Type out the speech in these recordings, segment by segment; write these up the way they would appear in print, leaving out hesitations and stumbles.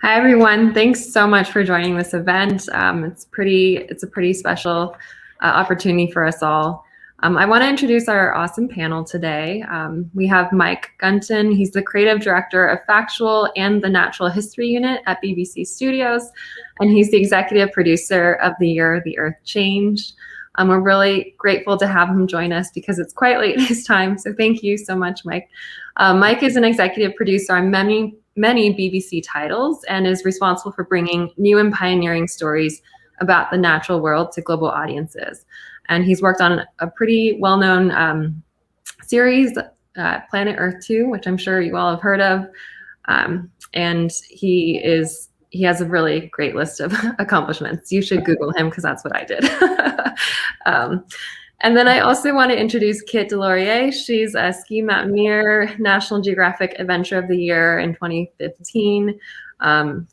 Hi everyone. Thanks so much for joining this event. It's a pretty special opportunity for us all. I want to introduce our awesome panel today. We have Mike Gunton. He's the creative director of Factual and the Natural History Unit at BBC Studios, and he's the executive producer of The Year the Earth Changed. We're really grateful to have him join us because it's quite late in his time. So thank you so much, Mike. Mike is an executive producer on many BBC titles and is responsible for bringing new and pioneering stories about the natural world to global audiences. And he's worked on a pretty well-known series, Planet Earth 2, which I'm sure you all have heard of. And he has a really great list of accomplishments. You should Google him because that's what I did. And then I also want to introduce Kit Delorier. She's a ski mountaineer, National Geographic Adventure of the Year in 2015.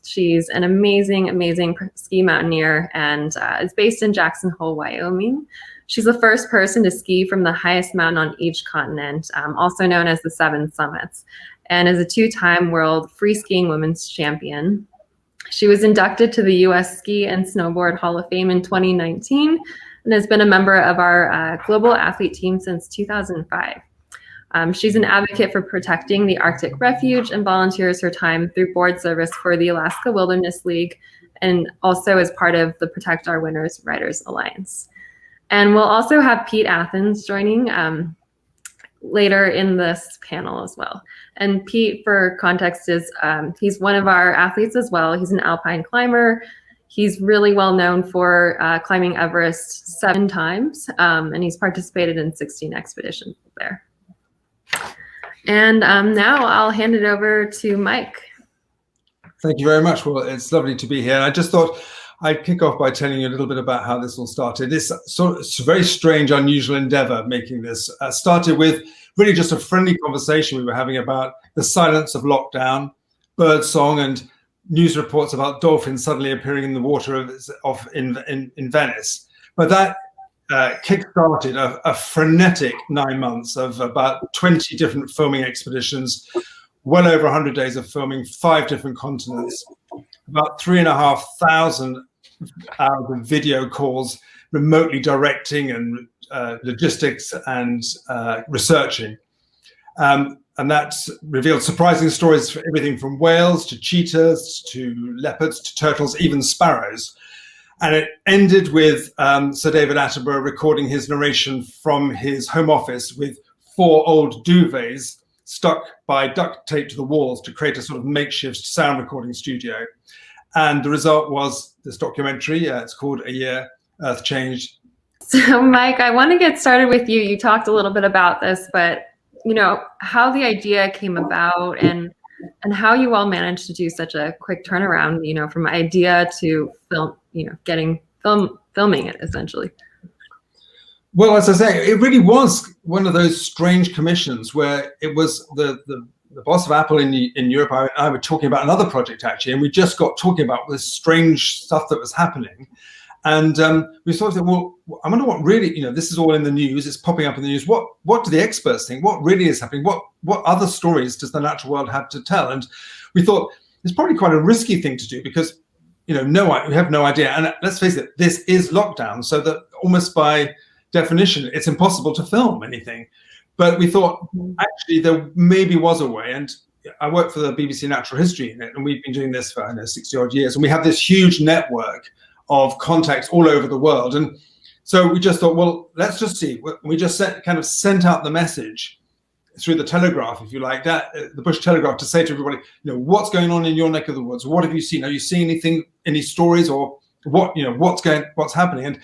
She's an amazing ski mountaineer and is based in Jackson Hole, Wyoming. She's the first person to ski from the highest mountain on each continent, also known as the Seven Summits, and is a two-time world free skiing women's champion. She was inducted to the U.S. Ski and Snowboard Hall of Fame in 2019 and has been a member of our global athlete team since 2005. She's an advocate for protecting the Arctic Refuge and volunteers her time through board service for the Alaska Wilderness League and also as part of the Protect Our Winters Riders Alliance. And we'll also have Pete Athens joining later in this panel as well. And Pete, for context, is he's one of our athletes as well. He's an alpine climber. He's really well known for climbing Everest 7 times, and he's participated in 16 expeditions there. And now I'll hand it over to Mike. Thank you very much. Well, it's lovely to be here. And I just thought I'd kick off by telling you a little bit about how this all started. It's a very strange, unusual endeavor making this. Started with really just a friendly conversation we were having about the silence of lockdown, birdsong, and news reports about dolphins suddenly appearing in the water in Venice. But that kick-started a frenetic 9 months of about 20 different filming expeditions, well over 100 days of filming, 5 different continents, about 3,500 hours of video calls, remotely directing and logistics and researching. And that's revealed surprising stories for everything from whales to cheetahs to leopards to turtles, even sparrows. And it ended with Sir David Attenborough recording his narration from his home office with 4 old duvets stuck by duct tape to the walls to create a sort of makeshift sound recording studio. And the result was this documentary. It's called A Year Earth Changed. So Mike, I want to get started with you. You talked a little bit about this, but you know, how the idea came about and how you all managed to do such a quick turnaround, you know, from idea to film, you know, filming it essentially. Well, as I say, it really was one of those strange commissions where it was the boss of Apple in Europe. I were talking about another project actually, and we just got talking about this strange stuff that was happening. And we sort of said, well, I wonder what really, you know, this is all in the news, it's popping up in the news. What do the experts think? What really is happening? What other stories does the natural world have to tell? And we thought it's probably quite a risky thing to do because, you know, we have no idea. And let's face it, this is lockdown, so that almost by definition, it's impossible to film anything. But we thought, actually, there maybe was a way. And I work for the BBC Natural History Unit, and we've been doing this for, I don't know, 60 odd years. And we have this huge network of contacts all over the world. And so we just thought, well, let's just see. We just kind of sent out the message through the Telegraph, if you like, that the Bush Telegraph, to say to everybody, you know, what's going on in your neck of the woods? What have you seen? Are you seeing anything, any stories, or what, you know, what's happening? And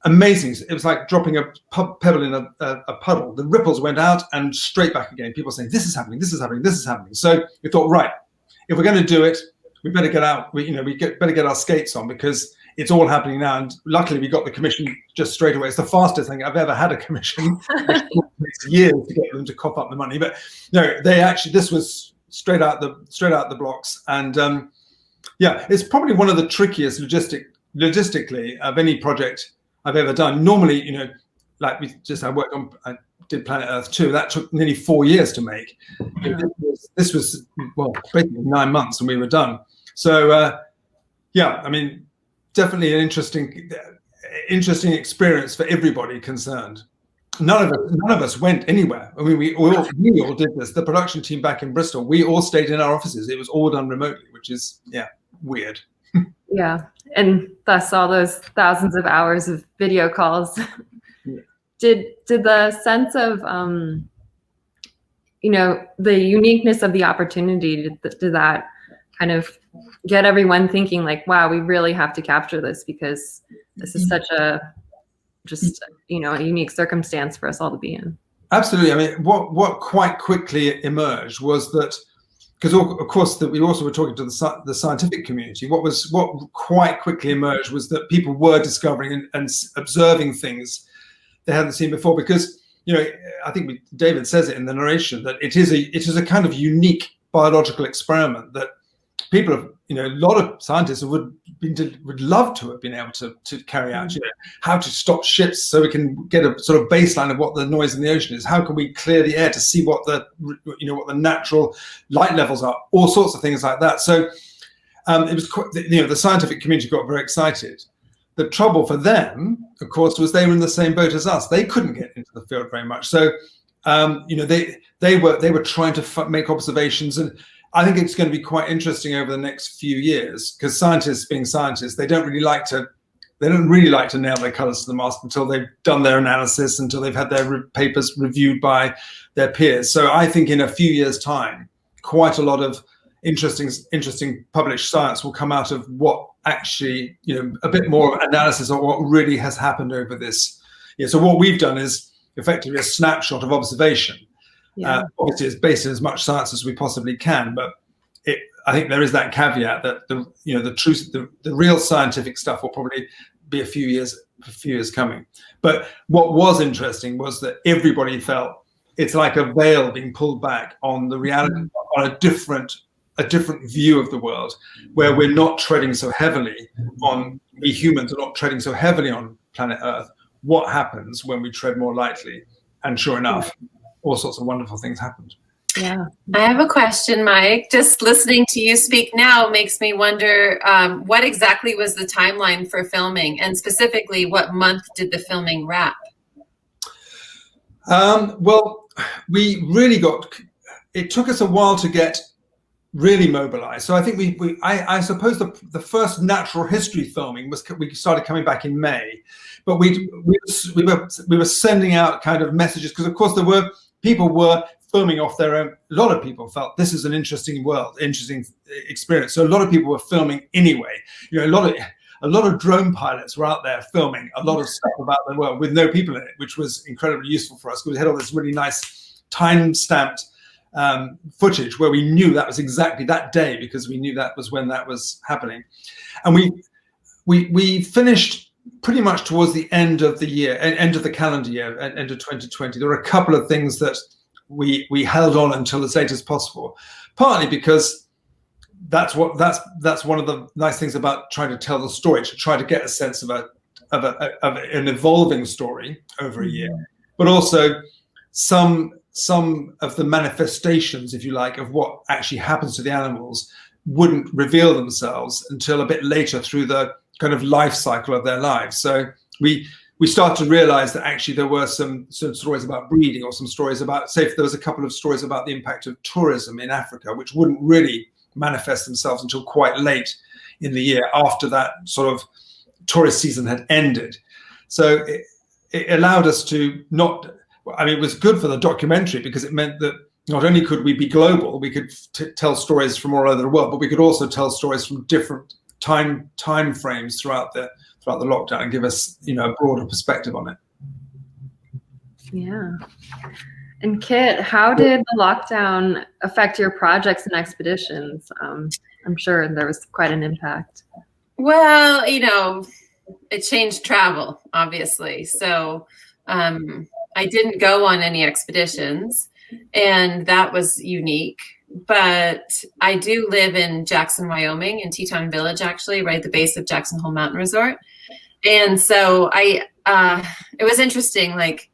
amazing. It was like dropping a pebble in a puddle. The ripples went out and straight back again. People saying, this is happening, this is happening, this is happening. So we thought, right, if we're going to do it, we better get out, better get our skates on, because it's all happening now. And luckily we got the commission just straight away. It's the fastest thing I've ever had a commission. It takes years to get them to cough up the money. But no, this was straight out the blocks. And yeah, it's probably one of the trickiest logistically of any project I've ever done. Normally, you know, like I did Planet Earth 2. That took nearly 4 years to make. This was well, basically 9 months and we were done. So yeah, I mean, definitely an interesting experience for everybody concerned. None of us went anywhere. I mean, we all did this. The production team back in Bristol, we all stayed in our offices. It was all done remotely, which is, yeah, weird. Yeah, and thus all those thousands of hours of video calls. Yeah. Did the sense of the uniqueness of the opportunity, did that kind of get everyone thinking like, wow, we really have to capture this because this is such a unique circumstance for us all to be in? Absolutely. I mean, what quite quickly emerged was that, because of course that we also were talking to the scientific community, what quite quickly emerged was that people were discovering and observing things they hadn't seen before. Because I think David says it in the narration that it is a kind of unique biological experiment that people have, a lot of scientists would love to have been able to carry out. How to stop ships so we can get a sort of baseline of what the noise in the ocean is. How can we clear the air to see what the natural light levels are? All sorts of things like that. So it was the scientific community got very excited. The trouble for them, of course, was they were in the same boat as us. They couldn't get into the field very much. So they were trying to make observations. And I think it's going to be quite interesting over the next few years, because scientists, being scientists, they don't really like to nail their colors to the mast until they've done their analysis, until they've had their papers reviewed by their peers. So I think in a few years' time, quite a lot of interesting published science will come out of what actually, a bit more analysis of what really has happened over this. So what we've done is effectively a snapshot of observation. Yeah. Obviously, it's based in as much science as we possibly can, but I think there is that caveat that the real scientific stuff will probably be a few years coming. But what was interesting was that everybody felt it's like a veil being pulled back on the reality, on a different view of the world, where we're not treading so heavily on, we humans are not treading so heavily on planet Earth. What happens when we tread more lightly? And sure enough, all sorts of wonderful things happened. Yeah. I have a question, Mike. Just listening to you speak now makes me wonder what exactly was the timeline for filming, and specifically what month did the filming wrap? Well, we really it took us a while to get really mobilized. So I think I suppose the first natural history filming we started coming back in May, but we were sending out kind of messages, because of course people were filming off their own. A lot of people felt this is an interesting world, interesting experience. So a lot of people were filming anyway. A lot of drone pilots were out there filming a lot of stuff about the world with no people in it, which was incredibly useful for us, because we had all this really nice time-stamped footage where we knew that was exactly that day, because we knew that was when that was happening. And we finished pretty much towards the end of the year, end of the calendar year, end of 2020. There were a couple of things that we held on until as late as possible, partly because that's one of the nice things about trying to tell the story, to try to get a sense of an evolving story over a year, but also some of the manifestations, if you like, of what actually happens to the animals wouldn't reveal themselves until a bit later through the kind of life cycle of their lives. So we started to realize that actually there were some stories about breeding, or some stories about, say, if there was a couple of stories about the impact of tourism in Africa, which wouldn't really manifest themselves until quite late in the year, after that sort of tourist season had ended. So it allowed us to it was good for the documentary, because it meant that not only could we be global, we could tell stories from all over the world, but we could also tell stories from different time frames throughout the lockdown, and give us a broader perspective on it. Yeah. And Kit, how did the lockdown affect your projects and expeditions? I'm sure there was quite an impact. Well, it changed travel, obviously. So I didn't go on any expeditions, and that was unique. But I do live in Jackson, Wyoming, in Teton Village, actually, right at the base of Jackson Hole Mountain Resort. And so it was interesting. Like,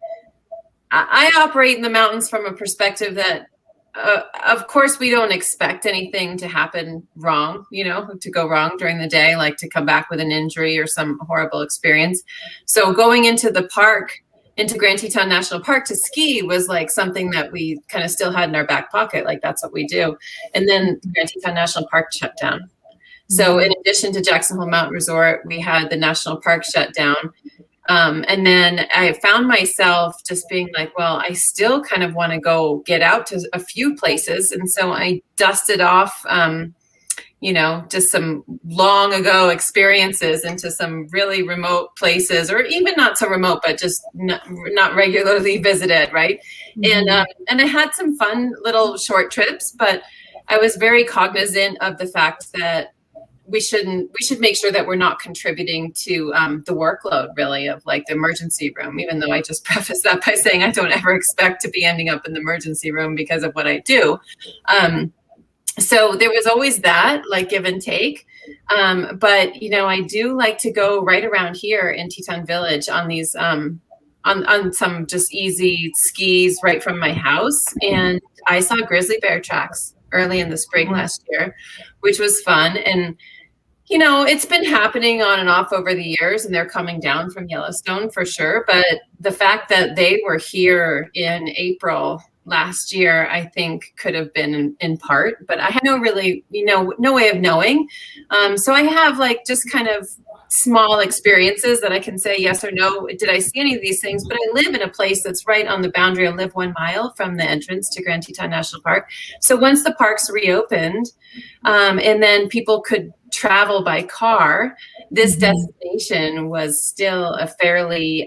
I operate in the mountains from a perspective that of course, we don't expect anything to happen wrong, to go wrong during the day, like to come back with an injury or some horrible experience. So going into the park, into Grand Teton National Park to ski was like something that we kind of still had in our back pocket. Like that's what we do. And then Grand Teton National Park shut down. So in addition to Jackson Hole Mountain Resort, we had the national park shut down. And then I found myself just being like, well, I still kind of want to go get out to a few places. And so I dusted off, just some long ago experiences into some really remote places, or even not so remote, but just not regularly visited. Right. Mm-hmm. And I had some fun little short trips, but I was very cognizant of the fact that we should make sure that we're not contributing to the workload, really, of like the emergency room, even though I just prefaced that by saying I don't ever expect to be ending up in the emergency room because of what I do. So there was always that, like, give and take. But, I do like to go right around here in Teton Village on these on some just easy skis right from my house. And I saw grizzly bear tracks early in the spring last year, which was fun. And it's been happening on and off over the years, and they're coming down from Yellowstone for sure. But the fact that they were here in April last year, I think could have been in part, but I had no way of knowing. So I have like just kind of small experiences that I can say yes or no. Did I see any of these things? But I live in a place that's right on the boundary. I live 1 mile from the entrance to Grand Teton National Park. So once the parks reopened, and then people could travel by car, this destination was still a fairly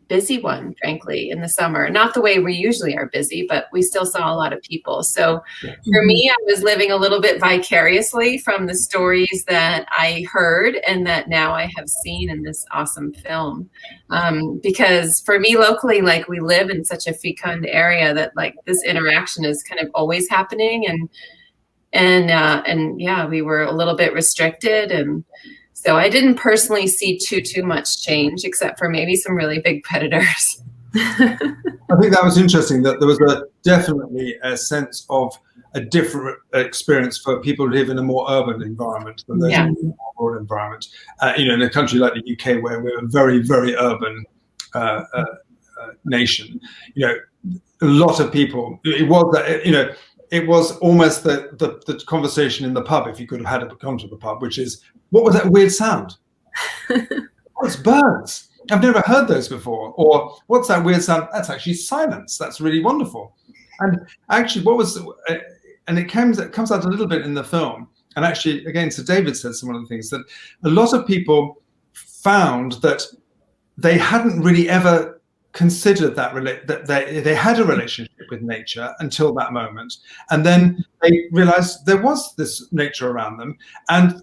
busy one, frankly, in the summer. Not the way we usually are busy, but we still saw a lot of people. So for me, I was living a little bit vicariously from the stories that I heard and that now I have seen in this awesome film. Because for me locally, like, we live in such a fecund area that like this interaction is kind of always happening. And yeah, we were a little bit restricted, and so I didn't personally see too much change, except for maybe some really big predators. I think that was interesting, that there was definitely a sense of a different experience for people who live in a more urban environment than those in a more rural environment. In a country like the UK, where we're a very, very urban nation, a lot of people, it was that, it was almost the conversation in the pub, if you could have had it come to the pub, which is, what was that weird sound? Oh, it's birds. I've never heard those before. Or what's that weird sound? That's actually silence. That's really wonderful. And actually, and it comes out a little bit in the film. And actually, again, Sir David said some of the things that a lot of people found that they hadn't really ever considered that they had a relationship with nature until that moment, and then they realized there was this nature around them, and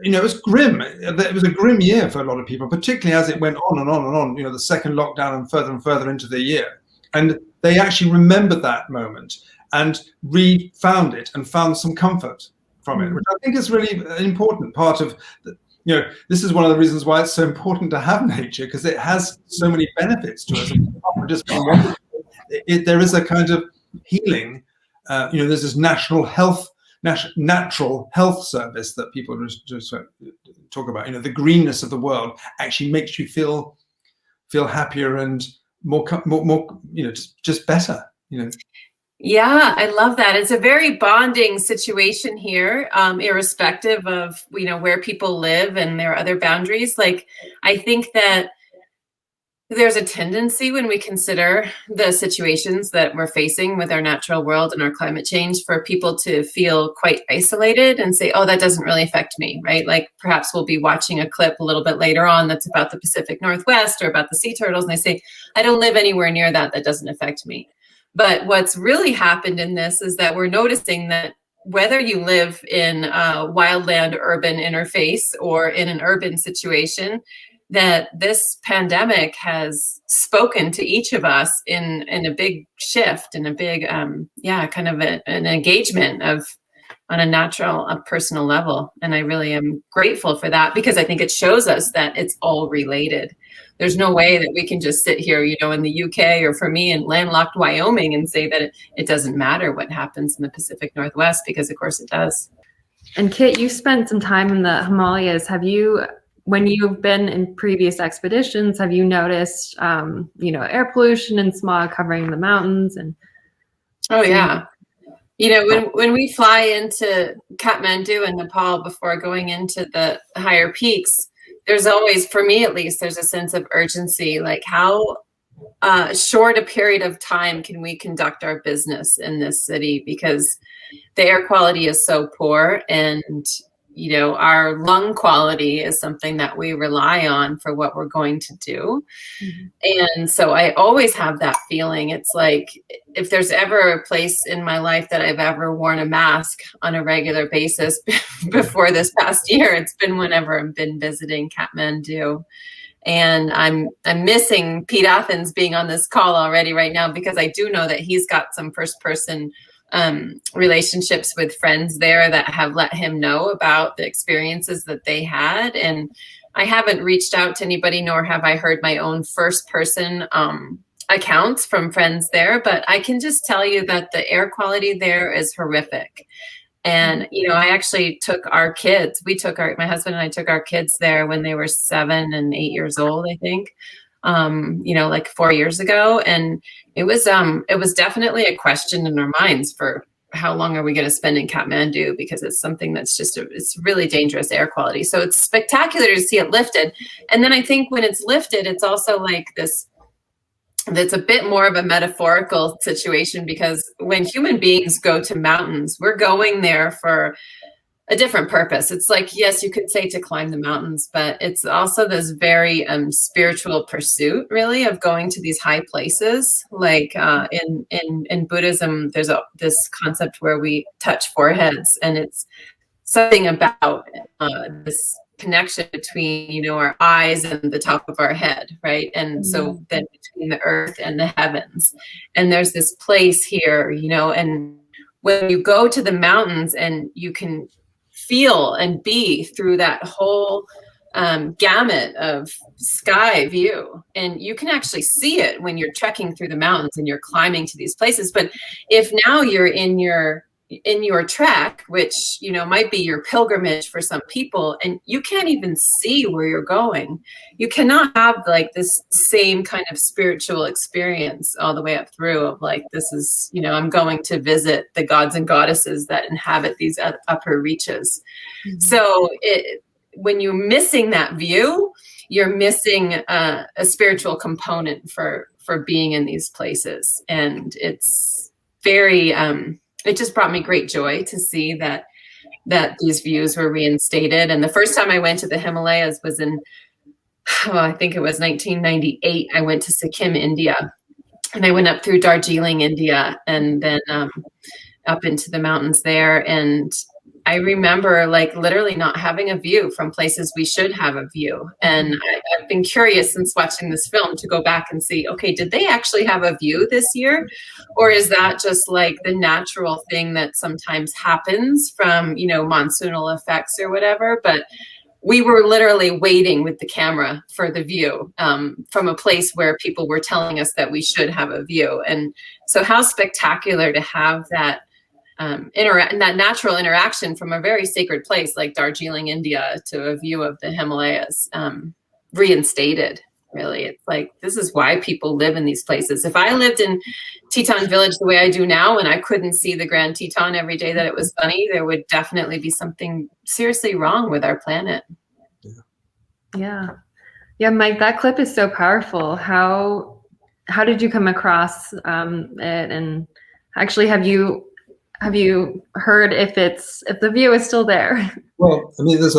it was grim. It was a grim year for a lot of people, particularly as it went on and on and on. The second lockdown and further into the year, and they actually remembered that moment and found it and found some comfort from it, which I think is really an important part of this is one of the reasons why it's so important to have nature, because it has so many benefits to us. There is a kind of healing. There's this natural health service that people just talk about. The greenness of the world actually makes you feel happier and more just better. Yeah, I love that. It's a very bonding situation here, irrespective of, where people live and their other boundaries. Like, I think that there's a tendency when we consider the situations that we're facing with our natural world and our climate change for people to feel quite isolated and say, oh, that doesn't really affect me, right? Like, perhaps we'll be watching a clip a little bit later on that's about the Pacific Northwest or about the sea turtles, and they say, I don't live anywhere near that. That doesn't affect me. But what's really happened in this is that we're noticing that whether you live in a wildland urban interface or in an urban situation, that this pandemic has spoken to each of us in a big shift, in a big, kind of an engagement of on a natural, a personal level. And I really am grateful for that, because I think it shows us that it's all related. There's no way that we can just sit here, you know, in the UK, or for me in landlocked Wyoming, and say that it doesn't matter what happens in the Pacific Northwest, because of course it does. And Kit, you spent some time in the Himalayas. When you've been in previous expeditions, have you noticed, you know, air pollution and smog covering the mountains? And oh yeah, you know, when we fly into Kathmandu and Nepal before going into the higher peaks, there's always, for me at least, there's a sense of urgency, like how short a period of time can we conduct our business in this city, because the air quality is so poor, and you know, our lung quality is something that we rely on for what we're going to do. And so I always have that feeling. It's like, if there's ever a place in my life that I've ever worn a mask on a regular basis before this past year, it's been whenever I've been visiting Kathmandu. And I'm missing Pete Athens being on this call already right now, because I do know that he's got some first person relationships with friends there that have let him know about the experiences that they had. And I haven't reached out to anybody, nor have I heard my own first person accounts from friends there, but I can just tell you that the air quality there is horrific. And, you know, I actually took our kids, my husband and I took our kids there when they were 7 and 8 years old, I think. You know, like 4 years ago. And it was definitely a question in our minds for how long are we going to spend in Kathmandu, because it's something that's just, it's really dangerous air quality. So it's spectacular to see it lifted. And then I think when it's lifted, it's also like this, that's a bit more of a metaphorical situation, because when human beings go to mountains, we're going there for a different purpose. It's like, yes, you could say to climb the mountains, but it's also this very spiritual pursuit, really, of going to these high places. Like in Buddhism, there's this concept where we touch foreheads, and it's something about this connection between, you know, our eyes and the top of our head, right? And so then between the earth and the heavens, and there's this place here, you know, and when you go to the mountains and you can feel and be through that whole gamut of sky view, and you can actually see it when you're trekking through the mountains and you're climbing to these places. But if now you're in your trek, which, you know, might be your pilgrimage for some people, and you can't even see where you're going, you cannot have like this same kind of spiritual experience all the way up through of like, this is, you know, I'm going to visit the gods and goddesses that inhabit these upper reaches. So when you're missing that view, you're missing a spiritual component for being in these places. And it's very it just brought me great joy to see that these views were reinstated. And the first time I went to the Himalayas was in, I think it was 1998. I went to Sikkim, India, and I went up through Darjeeling, India, and then up into the mountains there. And I remember like literally not having a view from places we should have a view. And I've been curious since watching this film to go back and see, okay, did they actually have a view this year? Or is that just like the natural thing that sometimes happens from, you know, monsoonal effects or whatever? But we were literally waiting with the camera for the view from a place where people were telling us that we should have a view. And so how spectacular to have that that natural interaction from a very sacred place like Darjeeling, India, to a view of the Himalayas reinstated. Really, it's like, this is why people live in these places. If I lived in Teton Village the way I do now, and I couldn't see the Grand Teton every day that it was sunny, there would definitely be something seriously wrong with our planet. Yeah, Mike, that clip is so powerful. How did you come across it? And actually, have you heard if the view is still there? Well, I mean, there's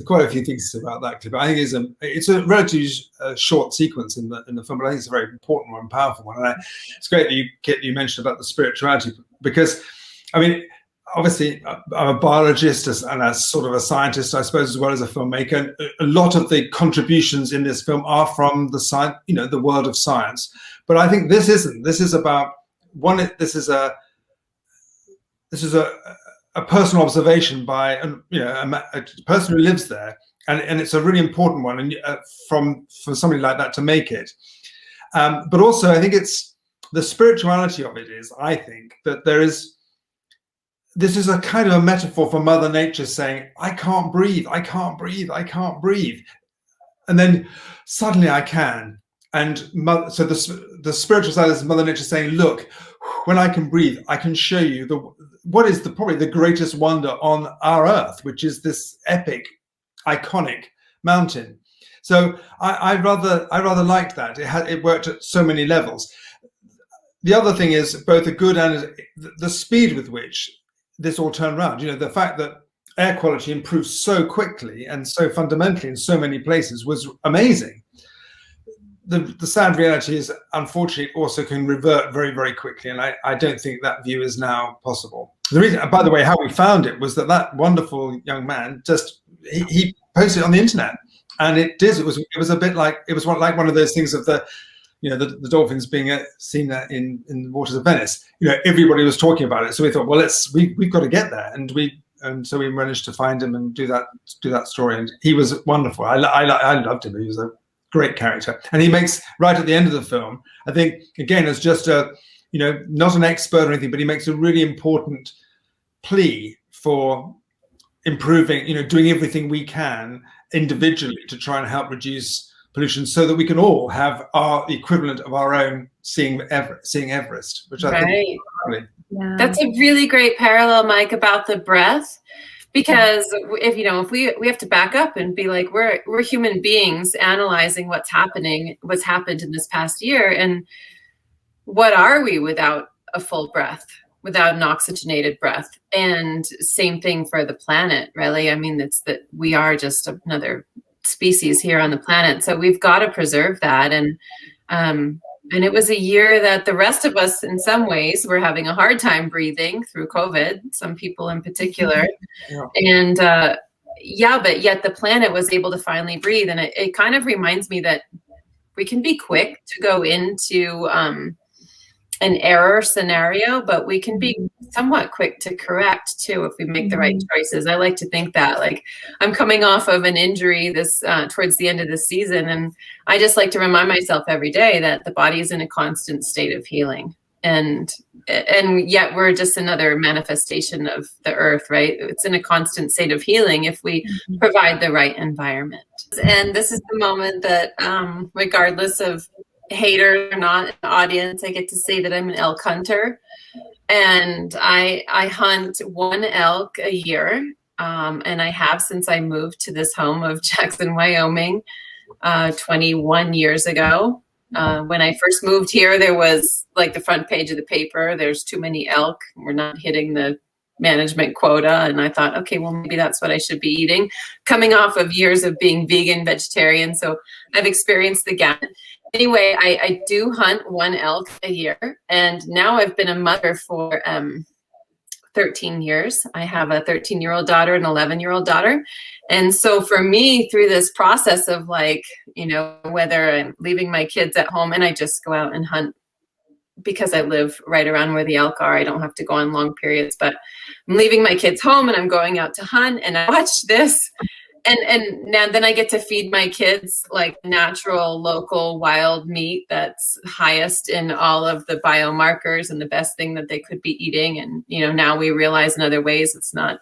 quite a few things about that clip. I think it's a relatively short sequence in the film, but I think it's a very important one and powerful one. And it's great that you mentioned about the spirituality, because, I mean, obviously I'm a biologist and as sort of a scientist, I suppose, as well as a filmmaker. A lot of the contributions in this film are from the science, you know, the world of science. But I think this isn't. This is about one. This is a a personal observation by a person who lives there, and it's a really important one, and for somebody like that to make it. But also, I think it's the spirituality of it is, I think, that this is a kind of a metaphor for Mother Nature saying, I can't breathe, I can't breathe, I can't breathe. And then suddenly I can. And so the spiritual side is Mother Nature saying, look, when I can breathe, I can show you what is probably the greatest wonder on our earth, which is this epic, iconic mountain. So I rather liked that. It worked at so many levels. The other thing is both a good and the speed with which this all turned around. The fact that air quality improved so quickly and so fundamentally in so many places was amazing. The sad reality is, unfortunately, it also can revert very, very quickly, and I don't think that view is now possible. The reason, by the way, how we found it was that wonderful young man he posted it on the internet, and it was a bit like one of those things of the dolphins being seen in the waters of Venice. Everybody was talking about it, so we thought, well, we've got to get there, and so we managed to find him and do that story, and he was wonderful. I loved him. He was a great character, and he makes, right at the end of the film, I think, again, as just not an expert or anything, but he makes a really important plea for improving, doing everything we can individually to try and help reduce pollution, so that we can all have our equivalent of our own seeing Everest, which I think is That's a really great parallel, Mike, about the breath. Because if we have to back up and be like, we're human beings analyzing what's happened in this past year, and what are we without a full breath, without an oxygenated breath? And same thing for the planet, really. I mean, it's that we are just another species here on the planet, so we've got to preserve that. And it was a year that the rest of us, in some ways, were having a hard time breathing through COVID, some people in particular. Yeah. And but yet the planet was able to finally breathe. And it kind of reminds me that we can be quick to go into an error scenario, but we can be somewhat quick to correct too if we make the right choices. I like to think that, like, I'm coming off of an injury this towards the end of the season, and I just like to remind myself every day that the body is in a constant state of healing, and yet we're just another manifestation of the earth, right? It's in a constant state of healing if we provide the right environment. And this is the moment that, regardless of hater or not in the audience, I get to say that I'm an elk hunter, and I hunt one elk a year, and I have since I moved to this home of Jackson, Wyoming, 21 years ago. When I first moved here, there was like the front page of the paper, there's too many elk, we're not hitting the management quota, and I thought, okay, well, maybe that's what I should be eating, coming off of years of being vegan, vegetarian, so I've experienced the gamut. Anyway, I do hunt one elk a year, and now I've been a mother for 13 years. I have a 13-year-old daughter and an 11-year-old daughter. And so for me, through this process of, like, whether I'm leaving my kids at home, and I just go out and hunt because I live right around where the elk are, I don't have to go on long periods, but I'm leaving my kids home and I'm going out to hunt, and I watch this. And now then I get to feed my kids like natural, local, wild meat that's highest in all of the biomarkers and the best thing that they could be eating. And, now we realize in other ways it's not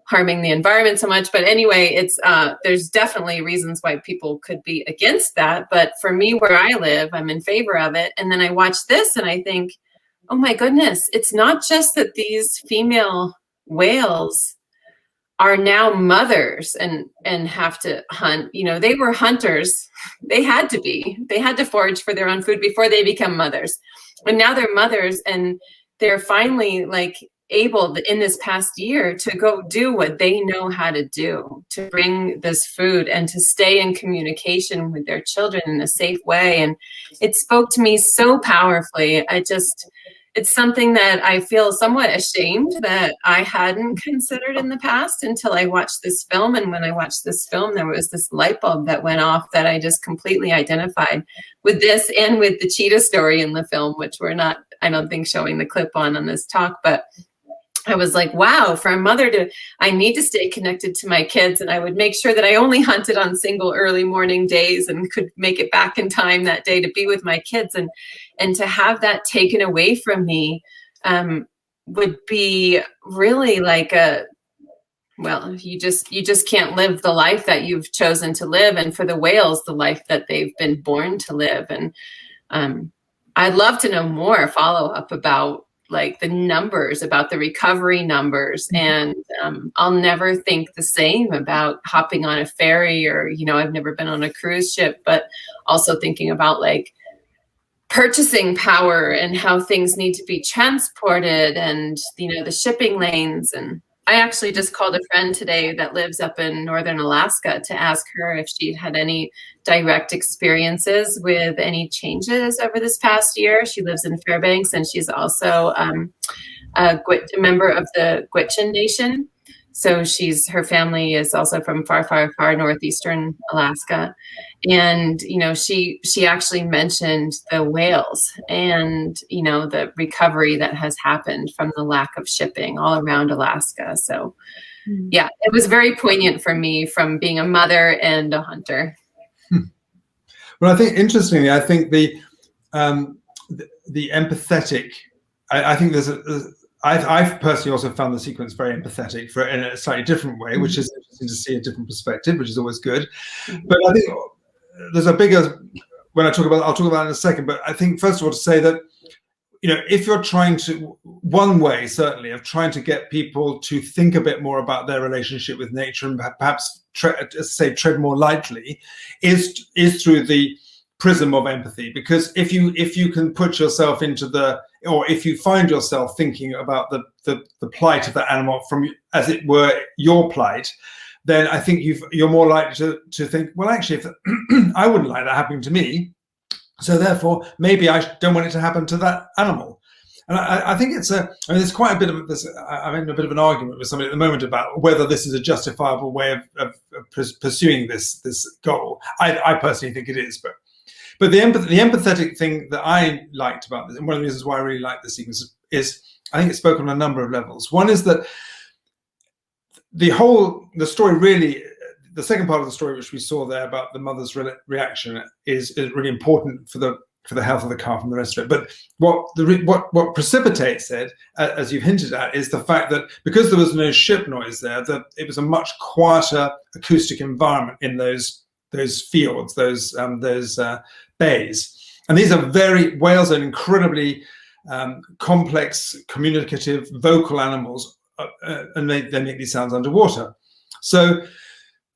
harming the environment so much. But anyway, it's there's definitely reasons why people could be against that. But for me, where I live, I'm in favor of it. And then I watch this and I think, oh my goodness, it's not just that these female whales are now mothers and have to hunt. They were hunters. They had to forage for their own food before they become mothers. And now they're mothers, and they're finally able in this past year to go do what they know how to do, to bring this food and to stay in communication with their children in a safe way. And it spoke to me so powerfully. It's something that I feel somewhat ashamed that I hadn't considered in the past until I watched this film. And when I watched this film, there was this light bulb that went off that I just completely identified with this and with the cheetah story in the film, which we're not, I don't think, showing the clip on this talk. But I was like, wow, for a mother I need to stay connected to my kids. And I would make sure that I only hunted on single early morning days and could make it back in time that day to be with my kids. And to have that taken away from me would be really like you just can't live the life that you've chosen to live. And for the whales, the life that they've been born to live. And I'd love to know more follow up about like the numbers, about the recovery numbers. And I'll never think the same about hopping on a ferry or, I've never been on a cruise ship, but also thinking about like purchasing power and how things need to be transported and, the shipping lanes. And I actually just called a friend today that lives up in northern Alaska to ask her if she'd had any direct experiences with any changes over this past year. She lives in Fairbanks, and she's also a member of the Gwich'in Nation. So her family is also from far, far, far northeastern Alaska. And, she actually mentioned the whales and, the recovery that has happened from the lack of shipping all around Alaska. So, yeah, it was very poignant for me from being a mother and a hunter. Well, I think, interestingly, the empathetic, I think I've personally also found the sequence very empathetic in a slightly different way, which is interesting to see a different perspective, which is always good. But I think there's a bigger, I'll talk about it in a second, but I think first of all to say that, if you're trying to, one way certainly of trying to get people to think a bit more about their relationship with nature and perhaps tread more lightly is through the prism of empathy. Because if you can put yourself or if you find yourself thinking about the plight of that animal from, as it were, your plight, then I think you're more likely to think, well, actually, if I wouldn't like that happening to me, so therefore maybe I don't want it to happen to that animal. And I think there's quite a bit of this. I'm in a bit of an argument with somebody at the moment about whether this is a justifiable way of pursuing this goal. I personally think it is, but the empathetic thing that I liked about this, and one of the reasons why I really like this sequence, is I think it's spoken on a number of levels. One is that the story really, the second part of the story, which we saw there about the mother's reaction, is really important for the health of the calf and the rest of it. But what precipitates it, as you've hinted at, is the fact that because there was no ship noise there, that it was a much quieter acoustic environment in those fields, those bays. And these are whales are incredibly complex, communicative, vocal animals, and they make these sounds underwater. So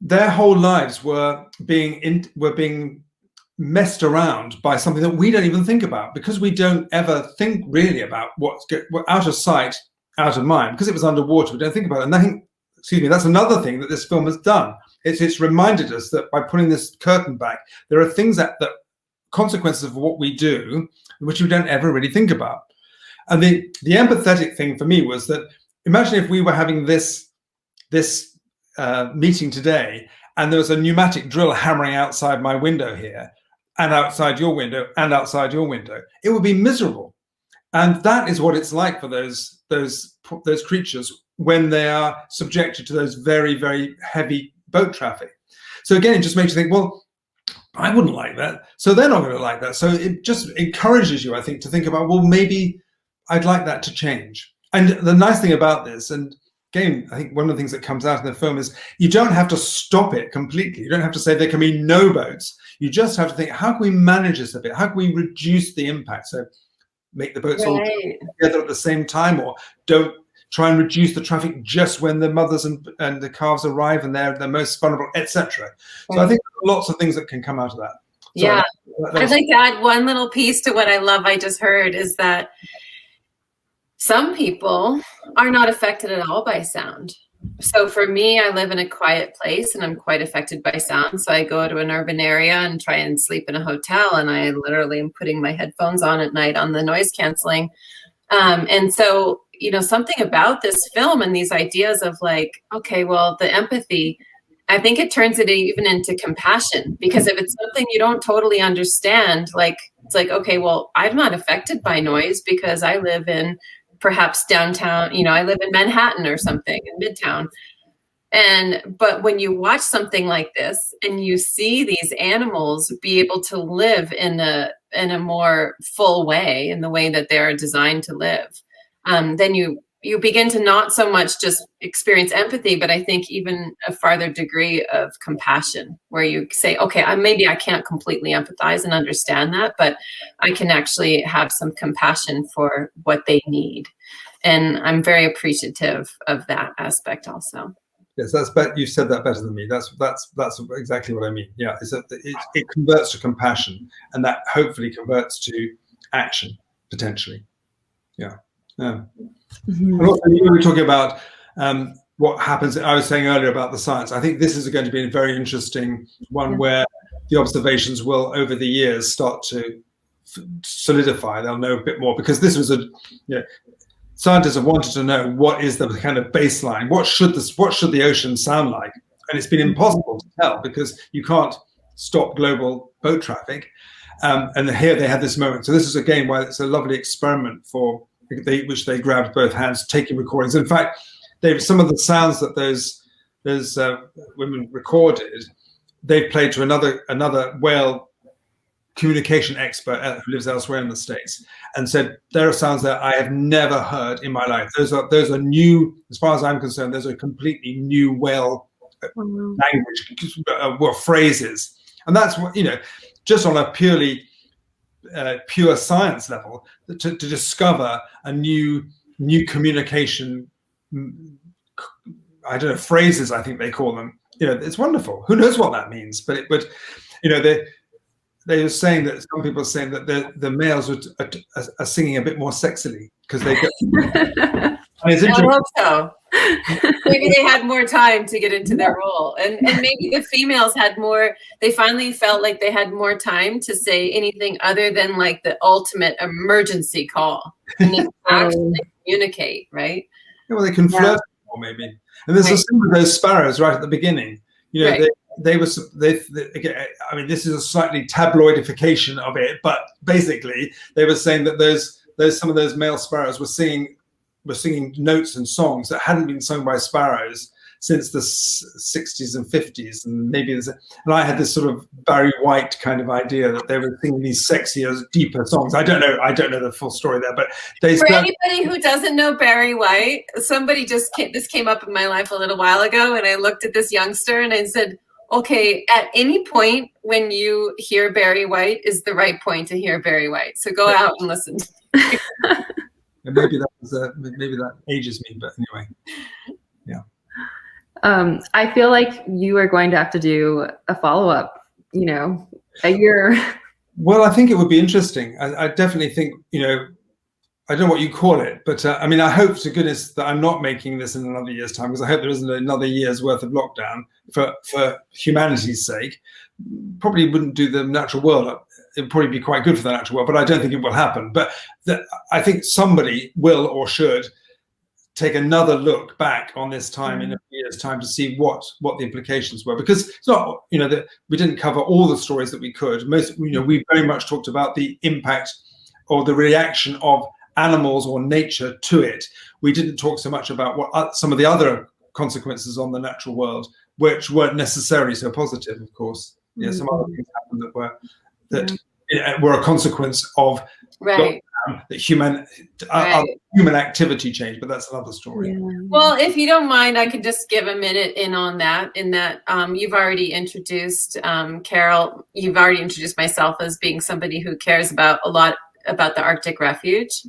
their whole lives were being messed around by something that we don't even think about, because we don't ever think really about what's out of sight, out of mind. Because it was underwater, we don't think about it. And I think, that's another thing that this film has done. It's reminded us that by pulling this curtain back, there are things that consequences of what we do, which we don't ever really think about. And the empathetic thing for me was that, imagine if we were having this meeting today, and there was a pneumatic drill hammering outside my window here, and outside your window, and outside your window. It would be miserable. And that is what it's like for those creatures when they are subjected to those very, very heavy boat traffic. So again, it just makes you think, well, I wouldn't like that, so they're not going to like that. So it just encourages you, I think, to think about, well, maybe I'd like that to change. And the nice thing about this, and again, I think one of the things that comes out in the film, is you don't have to stop it completely. You don't have to say there can be no boats. You just have to think, how can we manage this a bit? How can we reduce the impact? So make the boats all together at the same time, or don't try and reduce the traffic just when the mothers and the calves arrive and they're the most vulnerable, etc. So I think there are lots of things that can come out of that. Yeah. I'd like to add one little piece to what I just heard, is that some people are not affected at all by sound. So for me, I live in a quiet place and I'm quite affected by sound. So I go to an urban area and try and sleep in a hotel, and I literally am putting my headphones on at night on the noise canceling. And so, something about this film and these ideas of like, okay, well, the empathy, I think it turns it even into compassion, because if it's something you don't totally understand, like, it's like, okay, well, I'm not affected by noise because I live in perhaps downtown, I live in Manhattan or something in Midtown. But when you watch something like this and you see these animals be able to live in a more full way, in the way that they're designed to live, then you begin to not so much just experience empathy, but I think even a farther degree of compassion, where you say, okay, maybe I can't completely empathize and understand that, but I can actually have some compassion for what they need. And I'm very appreciative of that aspect also. Yes, you said that better than me. That's exactly what I mean. Yeah, is that it converts to compassion, and that hopefully converts to action potentially. Yeah. And also, you were talking about what happens. I was saying earlier about the science. I think this is going to be a very interesting one, where the observations will, over the years, start to solidify. They'll know a bit more, because this was scientists have wanted to know what is the kind of baseline. What should the ocean sound like? And it's been impossible to tell, because you can't stop global boat traffic. And here they had this moment. So this is again why it's a lovely experiment which they grabbed both hands, taking recordings. In fact, some of the sounds that those women recorded, they played to another whale communication expert who lives elsewhere in the States, and said, there are sounds that I have never heard in my life. Those are new, as far as I'm concerned. Those are completely new whale language, phrases, and that's what, just on a pure science level, to discover a new communication, I don't know, phrases, I think they call them. It's wonderful. Who knows what that means? But they were saying that some people are saying that the males are singing a bit more sexily, because they get. And it's interesting. I hope so. Maybe they had more time to get into their role, and maybe the females had more. They finally felt like they had more time to say anything other than like the ultimate emergency call, and they actually communicate, right? Yeah, well, they can flirt more, maybe. And there's a thing with those sparrows right at the beginning. Right. They I mean, this is a slightly tabloidification of it, but basically they were saying that some of those male sparrows were singing notes and songs that hadn't been sung by sparrows since the 60s and 50s, and and I had this sort of Barry White kind of idea that they were singing these sexier, deeper songs. I don't know the full story there, but for anybody who doesn't know Barry White, this came up in my life a little while ago, and I looked at this youngster and I said, okay, at any point when you hear Barry White is the right point to hear Barry White. So go out and listen. And maybe that ages me, but anyway, yeah. I feel like you are going to have to do a follow-up, a year. Well, I think it would be interesting. I definitely think, I don't know what you call it, but I mean, I hope to goodness that I'm not making this in another year's time, because I hope there isn't another year's worth of lockdown for humanity's sake. Probably wouldn't do the natural world. It'd probably be quite good for the natural world, but I don't think it will happen. But I think somebody will or should take another look back on this time in a year's time to see what the implications were, because it's not, that we didn't cover all the stories that we could. We very much talked about the impact or the reaction of animals or nature to it. We didn't talk so much about what some of the other consequences on the natural world, which weren't necessarily so positive, of course. Yeah, some other things happened that were a consequence of human activity change, but that's another story. Yeah. Well, if you don't mind, I could just give a minute in on that. In that, you've already introduced Carol. You've already introduced myself as being somebody who cares a lot about the Arctic Refuge,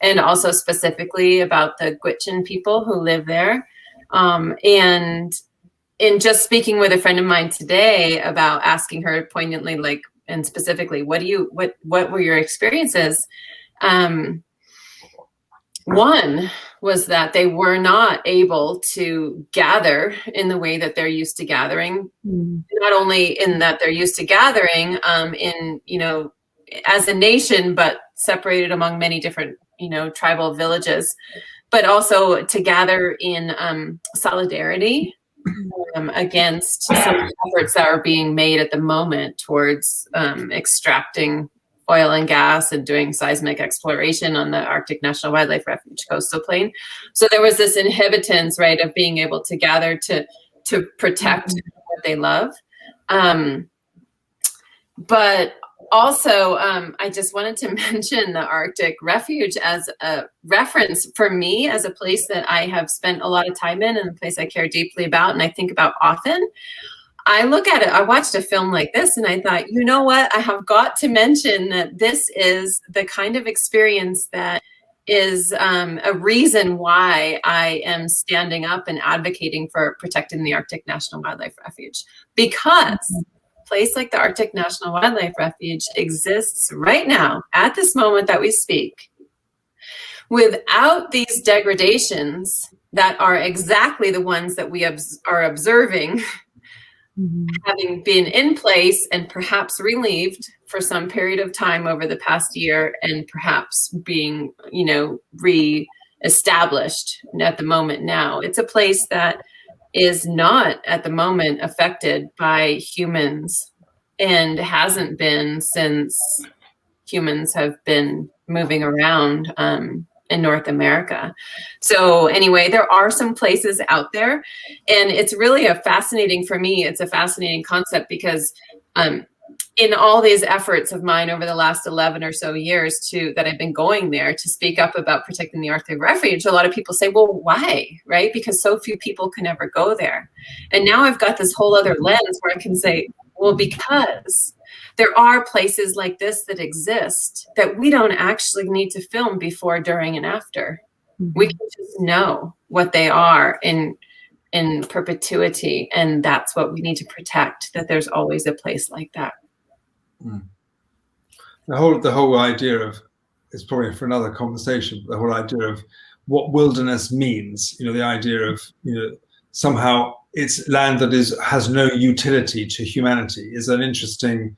and also specifically about the Gunton people who live there. And in just speaking with a friend of mine today about asking her poignantly, and specifically, what were your experiences? One was that they were not able to gather in the way that they're used to gathering. Not only in that they're used to gathering as a nation, but separated among many different, tribal villages, but also to gather in solidarity against some efforts that are being made at the moment towards extracting oil and gas and doing seismic exploration on the Arctic National Wildlife Refuge coastal plain. So there was this inhibitance, right, of being able to gather to protect what they love. But also, I just wanted to mention the Arctic Refuge as a reference for me as a place that I have spent a lot of time in and a place I care deeply about and I think about often. I look at it, I watched a film like this and I thought, you know what, I have got to mention that this is the kind of experience that is a reason why I am standing up and advocating for protecting the Arctic National Wildlife Refuge. Because a place like the Arctic National Wildlife Refuge exists right now, at this moment that we speak, without these degradations that are exactly the ones that we are observing, having been in place and perhaps relieved for some period of time over the past year and perhaps being, you know, re-established at the moment now. It's a place that is not at the moment affected by humans and hasn't been since humans have been moving around in North America. So anyway, there are some places out there, and it's really a fascinating concept because in all these efforts of mine over the last 11 or so years that I've been going there to speak up about protecting the Arctic Refuge, a lot of people say, well, why, right? Because so few people can ever go there. And now I've got this whole other lens where I can say, well, because there are places like this that exist that we don't actually need to film before, during, and after. We can just know what they are in perpetuity, and that's what we need to protect, that there's always a place like that. The whole idea of, it's probably for another conversation, the whole idea of what wilderness means, you know, the idea of, you know, somehow it's land that has no utility to humanity is an interesting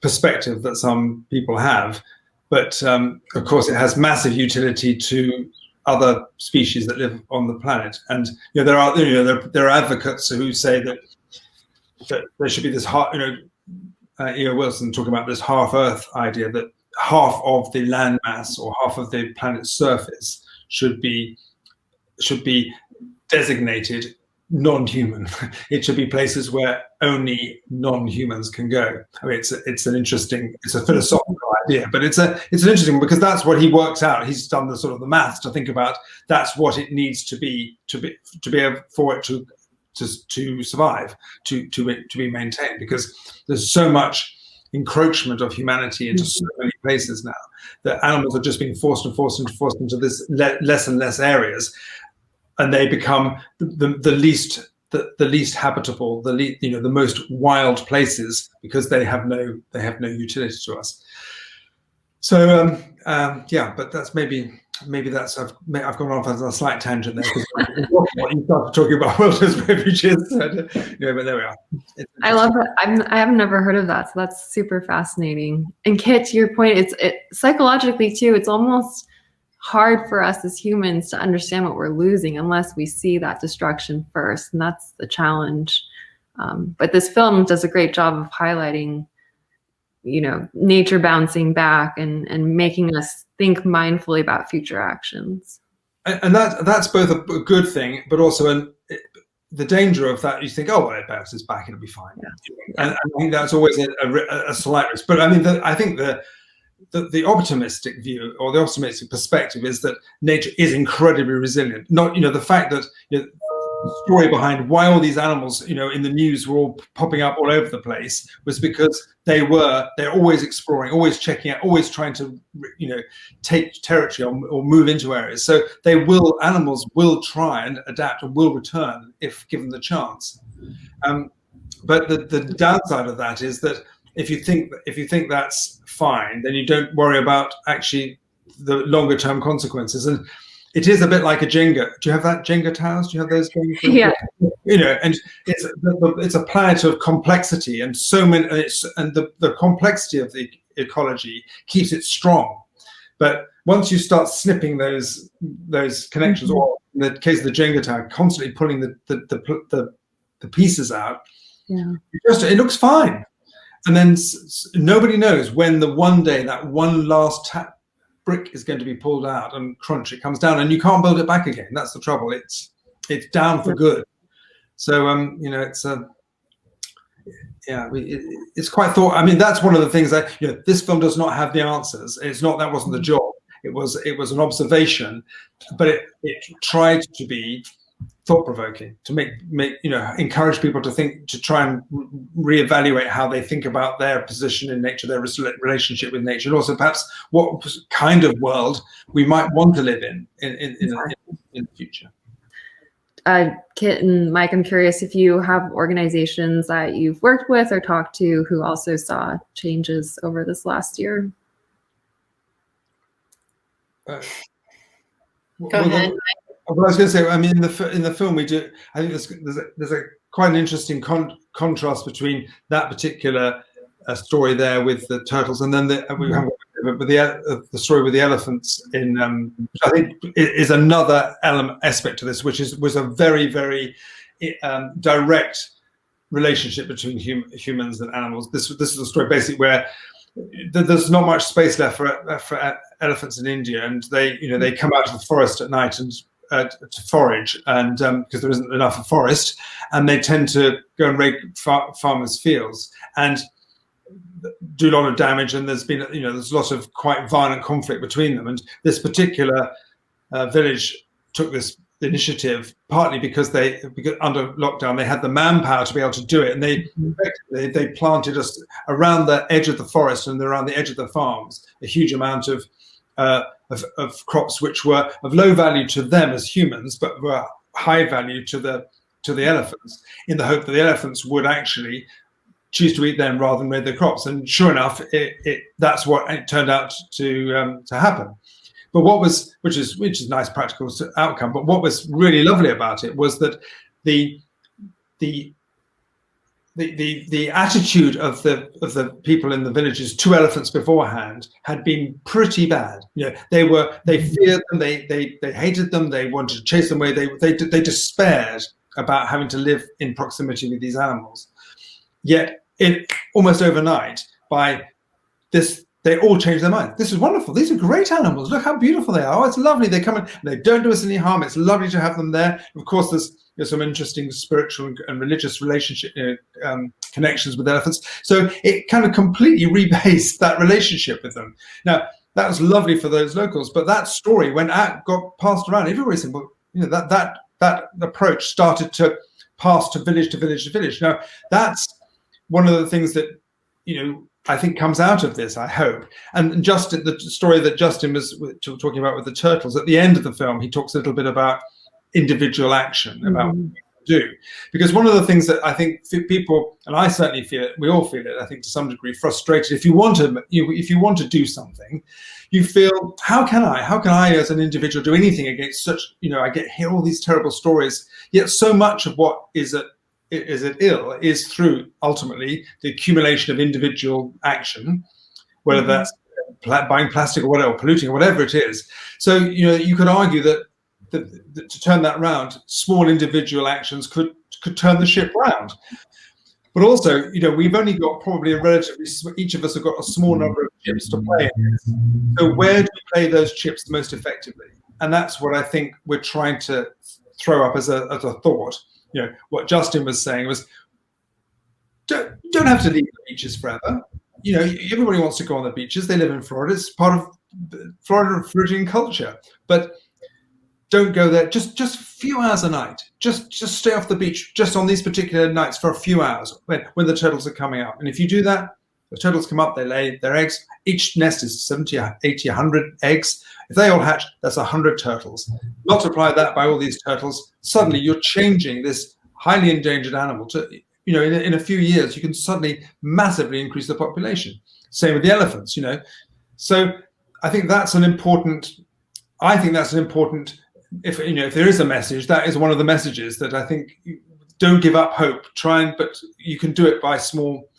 perspective that some people have. But of course, it has massive utility to other species that live on the planet. And you know, there are advocates who say that there should be this E.O. Wilson talking about this half Earth idea, that half of the land mass or half of the planet's surface should be designated non-human. It should be places where only non-humans can go. I mean, it's a philosophical idea, but it's an interesting, because that's what he works out. He's done the sort of the maths to think about. That's what it needs to be able for it to survive, to be maintained, because there's so much encroachment of humanity into so many places now that animals are just being forced into this less and less areas, and they become the least habitable, the most wild places, because they have no utility to us. So yeah, but that's maybe that's I've gone off on a slight tangent there, because what you started talking about wilderness refuges. But there we are. I love that. I have never heard of that, so that's super fascinating. And Kit, to your point, it's psychologically too. It's almost hard for us as humans to understand what we're losing unless we see that destruction first, and that's the challenge. But this film does a great job of highlighting, you know, nature bouncing back and making us think mindfully about future actions. And that's both a good thing, but also the danger of that. You think, oh, well, it bounces back, it'll be fine. Yeah. And I think that's always a slight risk. But I mean, I think the optimistic view, or the optimistic perspective, is that nature is incredibly resilient. Not, you know, the fact that, you know, the story behind why all these animals, you know, in the news were all popping up all over the place was because they're always exploring, always checking out, always trying to, you know, take territory or move into areas. So animals will try and adapt and will return if given the chance. But the downside of that is that if you think that's fine, then you don't worry about actually the longer term consequences. And it is a bit like a Jenga. Do you have that Jenga towers? Do you have those things? Yeah. You know, and it's a planet of complexity, and so many, and the complexity of the ecology keeps it strong. But once you start snipping those connections, or in the case of the Jenga tower, constantly pulling the pieces out, yeah, it looks fine. And then nobody knows when the one day that one last brick is going to be pulled out and crunch, it comes down and you can't build it back again. That's the trouble. It's down for good. So it's it's quite thought. I mean, that's one of the things that this film does not have the answers. It's not, that wasn't the job. It was an observation, but it tried to be thought-provoking, to make encourage people to think, to try and reevaluate how they think about their position in nature, their relationship with nature, and also perhaps what kind of world we might want to live in the future. Kit and Mike, I'm curious if you have organizations that you've worked with or talked to who also saw changes over this last year. Go ahead. What I was going to say, I mean, in the film we do, I think there's a quite an interesting contrast between that particular story there with the turtles, and then the story with the elephants which I think is another aspect to this, which was a very, very direct relationship between humans and animals. This is a story basically where there's not much space left for elephants in India, and they come out of the forest at night and to forage, and because there isn't enough forest, and they tend to go and rake farmers' fields and do a lot of damage. And there's been there's a lot of quite violent conflict between them. And this particular village took this initiative partly because under lockdown they had the manpower to be able to do it, and they planted us around the edge of the forest and around the edge of the farms a huge amount of crops which were of low value to them as humans, but were high value to the elephants, in the hope that the elephants would actually choose to eat them rather than raid the crops. And sure enough, that's what it turned out to happen. But which is a nice practical outcome. But what was really lovely about it was that the attitude of the people in the villages to elephants beforehand had been pretty bad. They feared them, they hated them, they wanted to chase them away. They despaired about having to live in proximity with these animals. Yet, almost overnight, by this, they all changed their mind. This is wonderful. These are great animals. Look how beautiful they are. Oh, it's lovely. They come in. They don't do us any harm. It's lovely to have them there. Of course, there's some interesting spiritual and religious relationship connections with elephants. So it kind of completely rebased that relationship with them. Now, that was lovely for those locals, but that story, when it got passed around, everybody said, well, that approach started to pass to village to village to village. Now, that's one of the things that, I think comes out of this, I hope. And Justin, the story that Justin was talking about with the turtles, at the end of the film, he talks a little bit about individual action, about what people do. Because one of the things that I think people, and I certainly feel it, we all feel it, I think to some degree, frustrated. If you want to do something, you feel, how can I as an individual do anything against such, I hear all these terrible stories, yet so much of what is at ill is through ultimately the accumulation of individual action, whether that's buying plastic or whatever, polluting or whatever it is. So you could argue that to turn that round, small individual actions could turn the ship round. But also, we've only got probably each of us have got a small number of chips to play in. So where do we play those chips the most effectively? And that's what I think we're trying to throw up as a thought. What Justin was saying was, don't have to leave the beaches forever. Everybody wants to go on the beaches. They live in Florida. It's part of Florida Floridian culture. But don't go there. Just a few hours a night. Just stay off the beach just on these particular nights for a few hours when the turtles are coming out. And if you do that, the turtles come up, they lay their eggs. Each nest is 70, 80, 100 eggs. If they all hatch, that's 100 turtles. Multiply that by all these turtles. Suddenly, you're changing this highly endangered animal to, in a few years, you can suddenly massively increase the population. Same with the elephants, So I think that's an important. If there is a message, that is one of the messages that I think. Don't give up hope. But you can do it by small.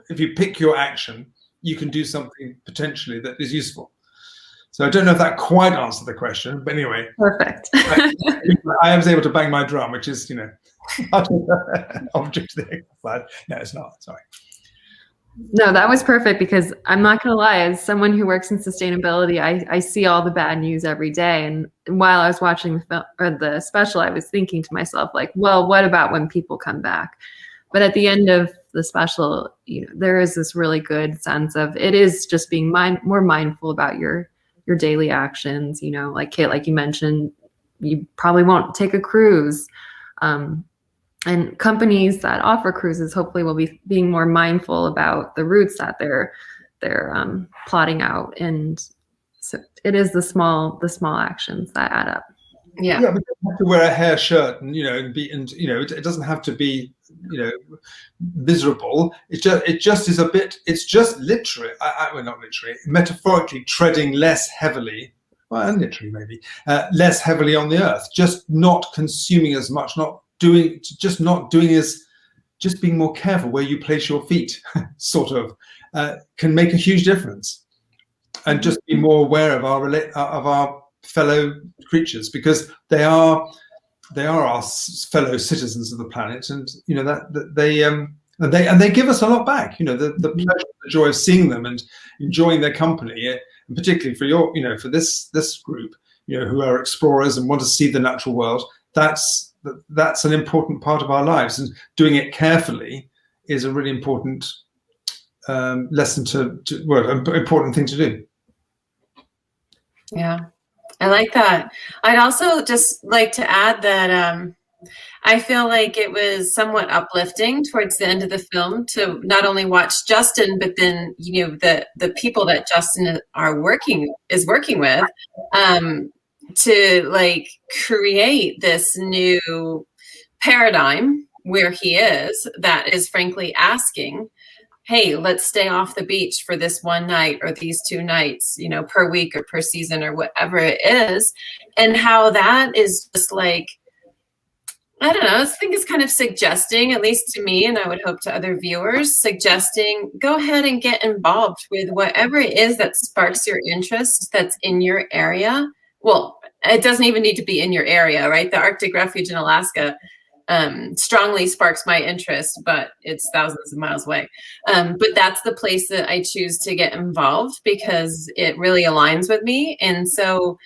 If you pick your action, you can do something potentially that is useful. So I don't know if that quite answered the question, but anyway. Perfect. I was able to bang my drum, which is, object to the exercise. No, it's not. Sorry. No, that was perfect, because I'm not going to lie, as someone who works in sustainability, I see all the bad news every day. And while I was watching the film or the special, I was thinking to myself, like, well, what about when people come back? But at the end of the special, there is this really good sense of it is just being more mindful about your daily actions. Like Kate, like you mentioned, you probably won't take a cruise. And companies that offer cruises hopefully will be being more mindful about the routes that they're plotting out. And so it is the small actions that add up. Yeah. Yeah, we don't have to wear a hair shirt and it doesn't have to be miserable. It just is a bit. It's just literally, well, not literally, metaphorically treading less heavily. Well, and literally maybe less heavily on the earth. Just not consuming as much. Just being more careful where you place your feet. Sort of can make a huge difference, and just be more aware of our fellow creatures, because they are our fellow citizens of the planet, and they give us a lot back. The pleasure, the joy of seeing them and enjoying their company, and particularly for this group, who are explorers and want to see the natural world. That's an important part of our lives, and doing it carefully is a really important lesson important thing to do. Yeah. I like that. I'd also just like to add that I feel like it was somewhat uplifting towards the end of the film to not only watch Justin, but then the people that Justin is working with, to like create this new paradigm where he is, that is frankly asking, hey, let's stay off the beach for this one night or these 2 nights, per week or per season or whatever it is. And how that is just like, I don't know, I think it's kind of suggesting, at least to me, and I would hope to other viewers, suggesting go ahead and get involved with whatever it is that sparks your interest that's in your area. Well, it doesn't even need to be in your area, right? The Arctic Refuge in Alaska strongly sparks my interest, but it's thousands of miles away. But that's the place that I choose to get involved because it really aligns with me. And so,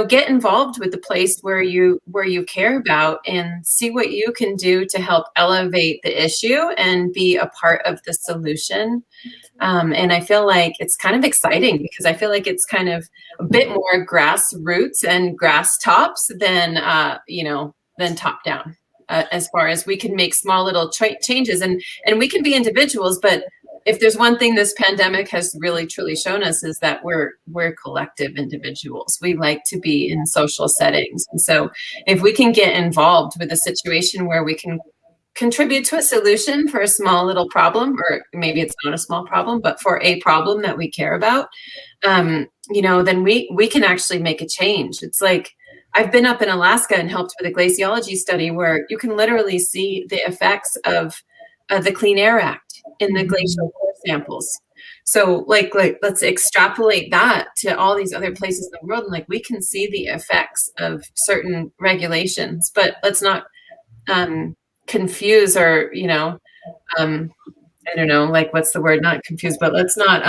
get involved with the place where you care about and see what you can do to help elevate the issue and be a part of the solution. And I feel like it's kind of exciting because I feel like it's kind of a bit more grassroots and grass tops than top down. As far as we can make small little changes and we can be individuals, but if there's one thing this pandemic has really truly shown us is that we're collective individuals. We like to be in social settings. And so if we can get involved with a situation where we can contribute to a solution for a small little problem, or maybe it's not a small problem, but for a problem that we care about, then we can actually make a change. It's like, I've been up in Alaska and helped with a glaciology study where you can literally see the effects of the Clean Air Act in the glacial core samples. So like let's extrapolate that to all these other places in the world, and we can see the effects of certain regulations, but let's not confuse or I don't know, what's the word? Not confuse, but let's not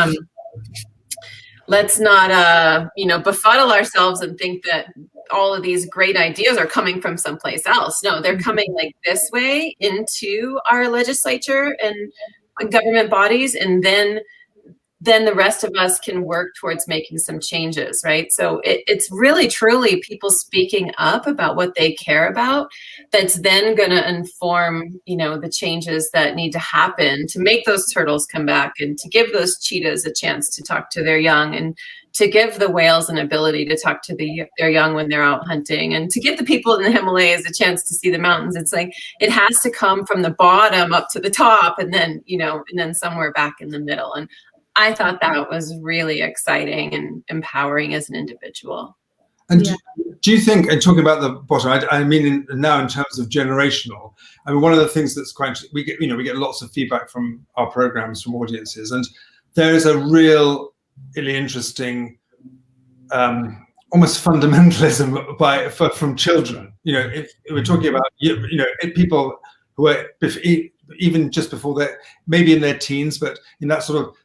befuddle ourselves and think that all of these great ideas are coming from someplace else. No, they're coming this way into our legislature and government bodies, and then the rest of us can work towards making some changes, right? So it's really truly people speaking up about what they care about that's then going to inform, the changes that need to happen to make those turtles come back and to give those cheetahs a chance to talk to their young, and to give the whales an ability to talk to their young when they're out hunting, and to give the people in the Himalayas a chance to see the mountains. It's like it has to come from the bottom up to the top, and then somewhere back in the middle. And I thought that was really exciting and empowering as an individual. And do you think, and talking about the bottom, I mean now in terms of generational, I mean, one of the things that's quite interesting, we get lots of feedback from our programs from audiences, and there is a really interesting almost fundamentalism from children. If we're talking about people who are even just before maybe in their teens, but in that sort of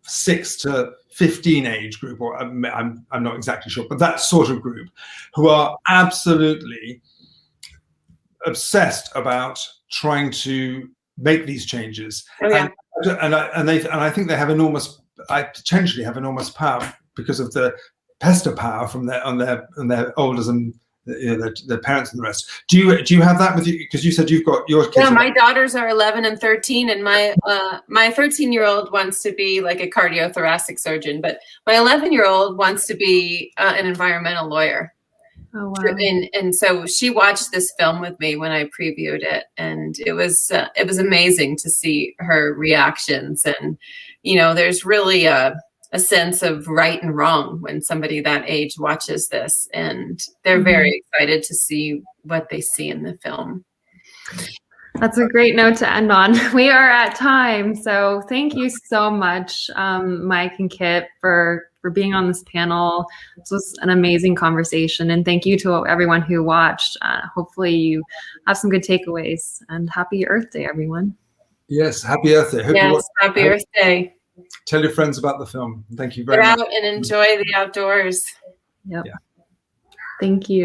6 to 15 age group, or I'm not exactly sure, but that sort of group, who are absolutely obsessed about trying to make these changes. Oh, yeah. And I think they have potentially have enormous power because of the pester power from their elders and their parents and the rest. Do you have that with you? Because you said you've got your kids. Yeah, my daughters are 11 and 13, and my 13-year-old wants to be like a cardiothoracic surgeon, but my 11-year-old wants to be an environmental lawyer. Oh, wow. And so she watched this film with me when I previewed it, and it was amazing to see her reactions. And there's really a sense of right and wrong when somebody that age watches this, and they're very excited to see what they see in the film. That's a great note to end on. We are at time, so thank you so much, Mike and Kit, for being on this panel. This was an amazing conversation, and thank you to everyone who watched. Hopefully you have some good takeaways, and happy Earth Day, everyone. Yes, happy Earth Day. Happy Earth Day. Tell your friends about the film. Thank you very much. Get out and enjoy the outdoors. Yep. Yeah. Thank you.